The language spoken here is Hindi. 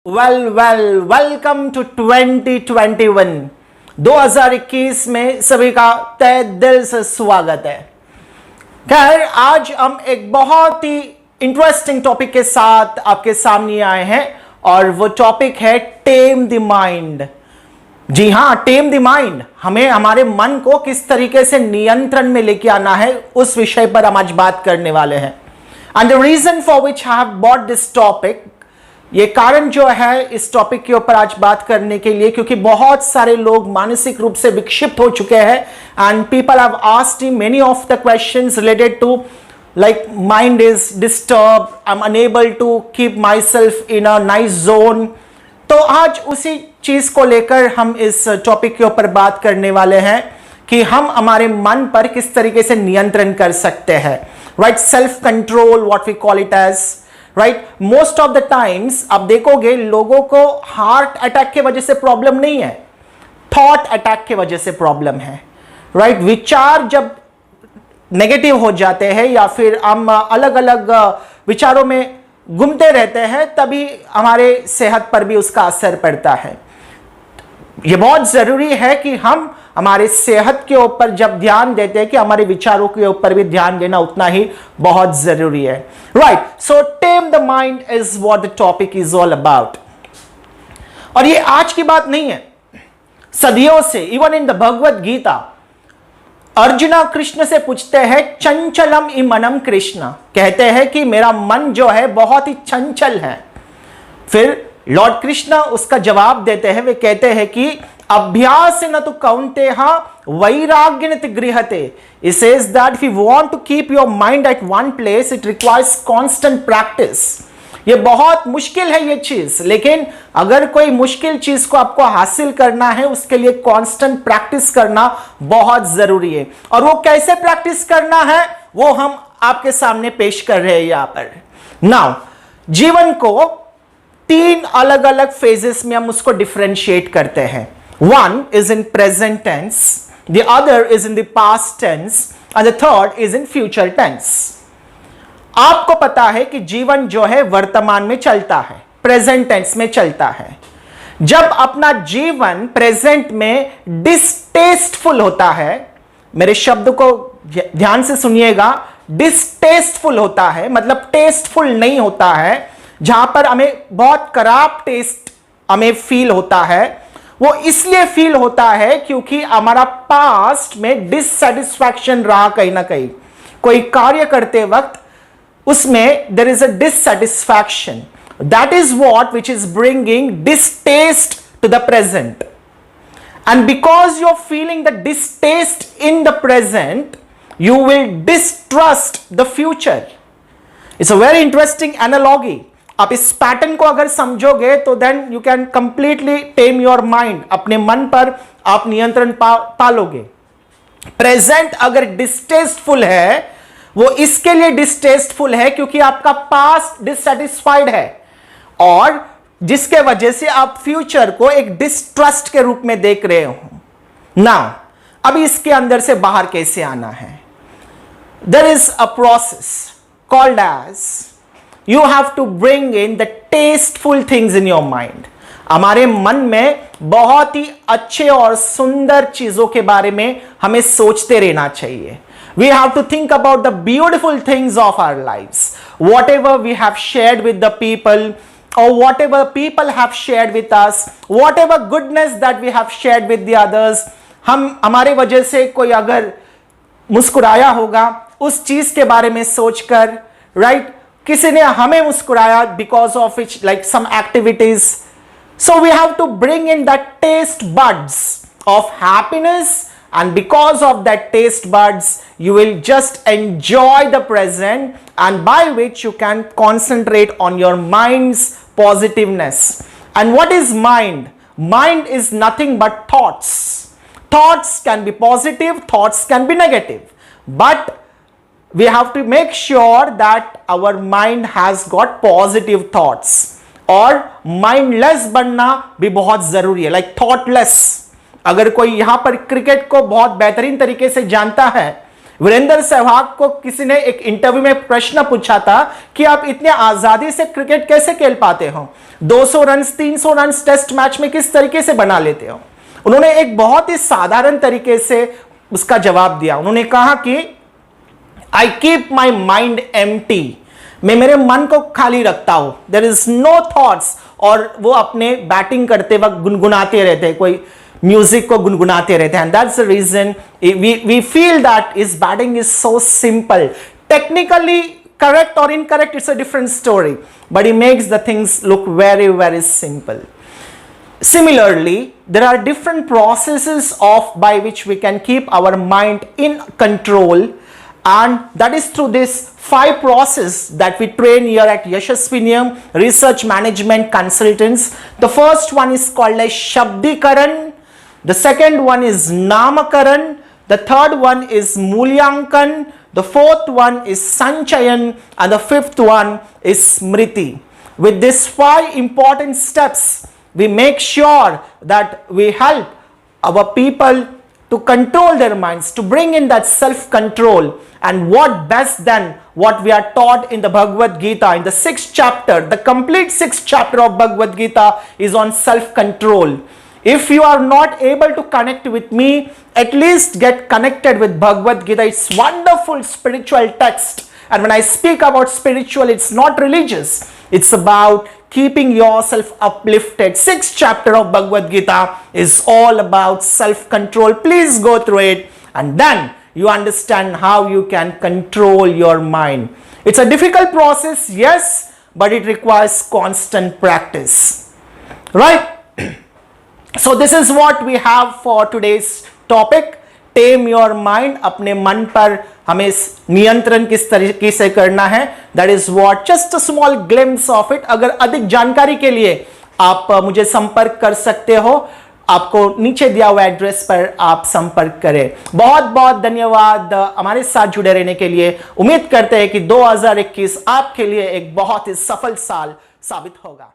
Welcome to 2021। 2021 में सभी का तहे दिल से स्वागत है। खैर, आज हम एक बहुत ही इंटरेस्टिंग टॉपिक के साथ आपके सामने आए हैं और वो टॉपिक है टेम द माइंड। जी हाँ, टेम द माइंड, हमें हमारे मन को किस तरीके से नियंत्रण में लेके आना है, उस विषय पर हम आज बात करने वाले हैं। And the reason for which I have bought this topic, ये कारण जो है इस टॉपिक के ऊपर आज बात करने के लिए, क्योंकि बहुत सारे लोग मानसिक रूप से विक्षिप्त हो चुके हैं and people have asked me many of the questions related to like mind is disturb, I am unable to keep my self in a nice zone. तो आज उसी चीज को लेकर हम इस टॉपिक के ऊपर बात करने वाले हैं कि हम हमारे मन पर किस तरीके से नियंत्रण कर सकते हैं। Right, self control, what we call it as. Right, most of the times आप देखोगे लोगों को हार्ट अटैक के वजह से प्रॉब्लम नहीं है, थॉट अटैक के वजह से प्रॉब्लम है। राइट, विचार जब नेगेटिव हो जाते हैं या फिर हम अलग अलग विचारों में घूमते रहते हैं, तभी हमारे सेहत पर भी उसका असर पड़ता है। यह बहुत जरूरी है कि हम हमारे सेहत के ऊपर जब ध्यान देते हैं कि हमारे विचारों के ऊपर भी ध्यान देना उतना ही बहुत जरूरी है। Right, so time the mind is what the topic is all about. और ये आज की बात नहीं है, सदियों से, even in the Bhagavad Gita, arjuna Krishna से पूछते हैं चंचलम इमनम कृष्ण, कहते हैं कि मेरा मन जो है बहुत ही चंचल है। फिर लॉर्ड कृष्ण उसका जवाब देते हैं, वे कहते हैं कि अभ्यास न तो कौन्तेय वैराग्य न गृहते। It says that if you want to keep your mind at one place, it requires constant practice. ये बहुत मुश्किल है ये चीज, लेकिन अगर कोई मुश्किल चीज को आपको हासिल करना है, उसके लिए कांस्टेंट प्रैक्टिस करना बहुत जरूरी है। और वो कैसे प्रैक्टिस करना है वो हम आपके सामने पेश कर रहे हैं यहां पर। नाउ, जीवन को तीन अलग अलग फेजेस में हम उसको डिफरेंशिएट करते हैं। One is in present tense, the other is in the past tense, and the third is in future tense. आपको पता है कि जीवन जो है वर्तमान में चलता है, प्रेजेंट टेंस में चलता है। जब अपना जीवन प्रेजेंट में डिस्टेस्टफुल होता है, मेरे शब्द को ध्यान से सुनिएगा, डिस्टेस्टफुल होता है मतलब टेस्टफुल नहीं होता है, जहां पर हमें बहुत खराब टेस्ट हमें फील होता है। वो इसलिए फील होता है क्योंकि हमारा पास्ट में डिससेटिस्फैक्शन रहा, कहीं ना कहीं कोई कार्य करते वक्त उसमें there is a dissatisfaction. That is what which is bringing distaste to the present, and because you are feeling the distaste in the present, you will distrust the future. It's a very interesting analogy. आप इस पैटर्न को अगर समझोगे तो then you can completely tame your mind, अपने मन पर आप नियंत्रण पालोगे। प्रेजेंट अगर डिस्टेस्टफुल है, वो इसके लिए डिस्टेस्टफुल है क्योंकि आपका पास्ट डिससेटिस्फाइड है, और जिसके वजह से आप फ्यूचर को एक डिस्ट्रस्ट के रूप में देख रहे हो। नाउ, अभी इसके अंदर से बाहर कैसे आना है? There is a process called as You have to bring in the tasteful things in your mind. हमारे मन में बहुत ही अच्छे और सुंदर चीजों के बारे में हमें सोचते रहना चाहिए। We have to think about the beautiful things of our lives. Whatever we have shared with the people, or whatever people have shared with us, whatever goodness that we have shared with the others, हमारे वजह से कोई अगर मुस्कुराया होगा, उस चीज के बारे में सोचकर, राइट, किसी ने हमें मुस्कुराया because of it, like some activities. So we have to bring in the taste buds of happiness, and because of that taste buds you will just enjoy the present, and by which you can concentrate on your minds positiveness. And what is mind? Mind is nothing but thoughts. Thoughts can be positive, thoughts can be negative, but we have to make sure that our mind has got positive thoughts. और mindless बनना भी बहुत जरूरी है, like thoughtless। अगर कोई यहां पर क्रिकेट को बहुत बेहतरीन तरीके से जानता है, वीरेंद्र सहवाग को किसी ने एक इंटरव्यू में प्रश्न पूछा था कि आप इतने आजादी से क्रिकेट कैसे खेल पाते हो, 200 रन 300 रन टेस्ट मैच में किस तरीके से बना लेते हो। उन्होंने एक बहुत ही साधारण तरीके से उसका जवाब दिया। उन्होंने कहा कि I keep my mind empty, मैं मेरे मन को खाली रखता हूं, देयर इज नो थॉट्स। और वो अपने बैटिंग करते वक्त गुनगुनाते रहते हैं, कोई म्यूजिक को गुनगुनाते रहते हैं। And that's the reason we feel that is batting is so simple. Technically correct or incorrect, it's a different story, but he makes the things look very, very simple. Similarly, there are different processes by which we can keep our mind in control, and that is through this 5 process that we train here at Yashasviniyam Research Management Consultants. The first one is called as Shabdikaran, the second one is Namakaran, the third one is Mulyankan, the fourth one is Sanchayan, and the fifth one is Smriti. With these 5 important steps, we make sure that we help our people to control their minds, to bring in that self-control. And what best than what we are taught in the Bhagavad Gita, in the 6th chapter, the complete 6th chapter of Bhagavad Gita is on self-control. If you are not able to connect with me, at least get connected with Bhagavad Gita. It's wonderful spiritual text. And when I speak about spiritual, it's not religious. It's about keeping yourself uplifted. 6th chapter of Bhagavad Gita is all about self-control. Please go through it, and then you understand how you can control your mind. It's a difficult process, yes, but it requires constant practice. Right? So this is what we have for today's topic. Tame your mind. अपने मन पर हमें नियंत्रण किस तरीके से करना है. That is what, just a small glimpse of it. अगर अधिक जानकारी के लिए आप मुझे संपर्क कर सकते हो. आपको नीचे दिया हुआ एड्रेस पर आप संपर्क करें. बहुत बहुत धन्यवाद हमारे साथ जुड़े रहने के लिए. उम्मीद करते हैं कि 2021 आपके लिए एक बहुत ही सफल साल साबित होगा.